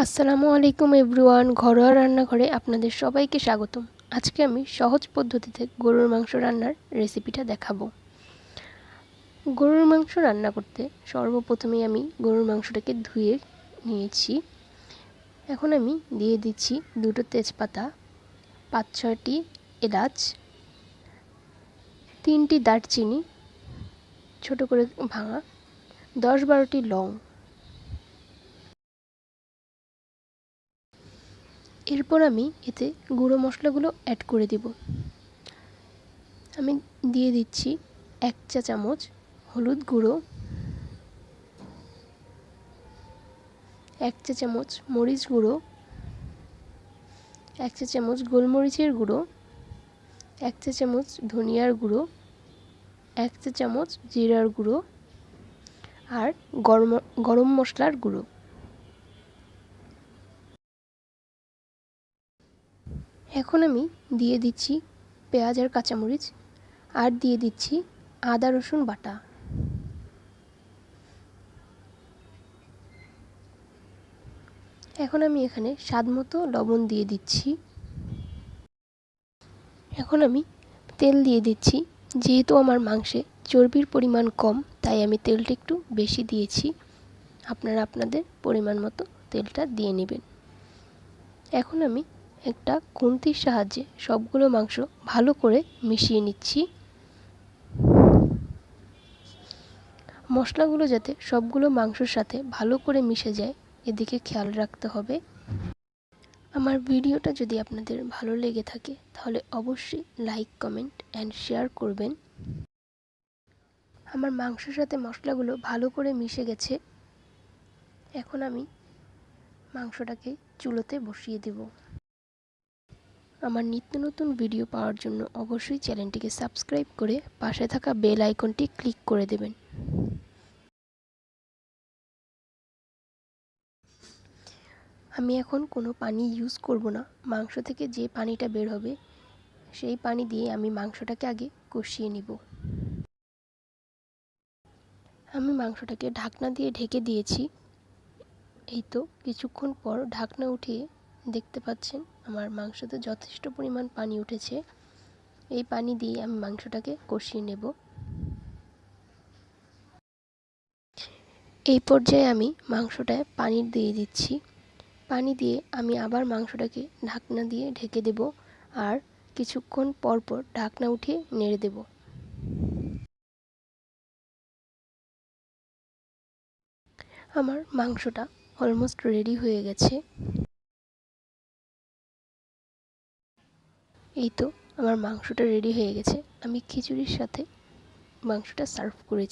আসসালামু আলাইকুম এভরিওয়ান, ঘরোয়া রান্নাঘরে আপনাদের সবাইকে স্বাগতম। আজকে আমি সহজ পদ্ধতিতে গরুর মাংস রান্নার রেসিপিটা দেখাবো। গরুর মাংস রান্না করতে সর্বপ্রথমেই আমি গরুর মাংসটাকে ধুয়ে নিয়েছি। এখন আমি দিয়ে দিচ্ছি 2টো তেজপাতা, 5-6টি এলাচ, 3টি দারচিনি ছোট করে ভাঙা, 10-12টি লং। এরপর আমি এতে গুঁড়ো মশলাগুলো অ্যাড করে দেব। আমি দিয়ে দিচ্ছি 1 চা চামচ হলুদ গুঁড়ো, 1 চা চামচ মরিচ গুঁড়ো, 1 চা চামচ গোলমরিচের গুঁড়ো, 1 চা চামচ ধনিয়ার গুঁড়ো, 1 চা চামচ জিরার গুঁড়ো আর গরম মশলার গুঁড়ো। এখন আমি দিয়ে দিচ্ছি পেঁয়াজ আর কাঁচামরিচ আর দিয়ে দিচ্ছি আদা রসুন বাটা। এখন আমি এখানে স্বাদমতো লবণ দিয়ে দিচ্ছি। এখন আমি তেল দিয়ে দিচ্ছি। যেহেতু আমার মাংসে চর্বির পরিমাণ কম, তাই আমি তেলটা একটু বেশি দিয়েছি। আপনারা আপনাদের পরিমাণ মতো তেলটা দিয়ে নেবেন। এখন আমি একটা খুন্তির সাহায্যে সবগুলো মাংস ভালো করে মিশিয়ে নিচ্ছি। মশলাগুলো যাতে সবগুলো মাংসের সাথে ভালো করে মিশে যায়, এদিকে খেয়াল রাখতে হবে। আমার ভিডিওটা যদি আপনাদের ভালো লেগে থাকে তাহলে অবশ্যই লাইক, কমেন্ট অ্যান্ড শেয়ার করবেন। আমার মাংসের সাথে মশলাগুলো ভালো করে মিশে গেছে। এখন আমি মাংসটাকে চুলোতে বসিয়ে দেব। আমার নিত্য নতুন ভিডিও পাওয়ার জন্য অবশ্যই চ্যানেলটিকে সাবস্ক্রাইব করে পাশে থাকা বেল আইকনটি ক্লিক করে দেবেন। আমি এখন কোনো পানি ইউজ করব না। মাংস থেকে যে পানিটা বের হবে সেই পানি দিয়ে আমি মাংসটাকে আগে কষিয়ে নিব। আমি মাংসটাকে ঢাকনা দিয়ে ঢেকে দিয়েছি। এই তো কিছুক্ষণ পর ঢাকনা উঠিয়ে দেখতে পাচ্ছেন আমার মাংসতে যথেষ্ট পরিমাণ পানি উঠেছে। এই পানি দিয়ে আমি মাংসটাকে কষিয়ে নেব। এই পর্যায়ে আমি মাংসটায় পানি দিয়ে দিচ্ছি। পানি দিয়ে আমি আবার মাংসটাকে ঢাকনা দিয়ে ঢেকে দেব আর কিছুক্ষণ পর পর ঢাকনা উঠিয়ে নেড়ে দেব। আমার মাংসটা অলমোস্ট রেডি হয়ে গেছে। এই তো আমার মাংসটা রেডি হয়ে গেছে। আমি খিচুড়ির সাথে মাংসটা সার্ভ করেছি।